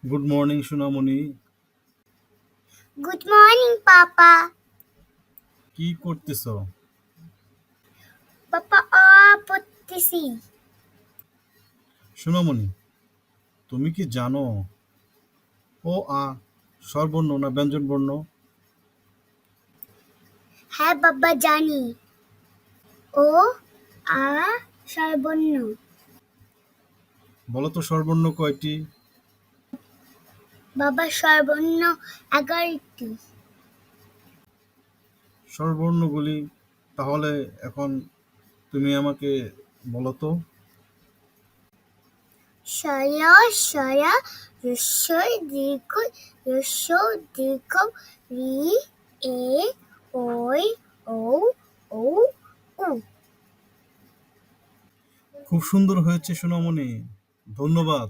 Good morning সোনামণি। Good morning পাপা। কি করতেছো? পাপা পড়তেছি। সোনামণি, তুমি কি জানো ও স্বরবর্ণ না ব্যঞ্জনবর্ণ? হ্যাঁ বাবা জানি। ও আ স্বরবর্ণ। বলো তো স্বরবর্ণ কয়টি? বাবা স্বরবর্ণ 11টি। স্বরবর্ণগুলি তাহলে এখন তুমি আমাকে বলো তো। স্বর স্বর হ্রস্বই দীর্ঘই হ্রস্বই দীর্ঘ রি এ ওই ও ও উ। খুব সুন্দর হয়েছে সোনামণি, ধন্যবাদ।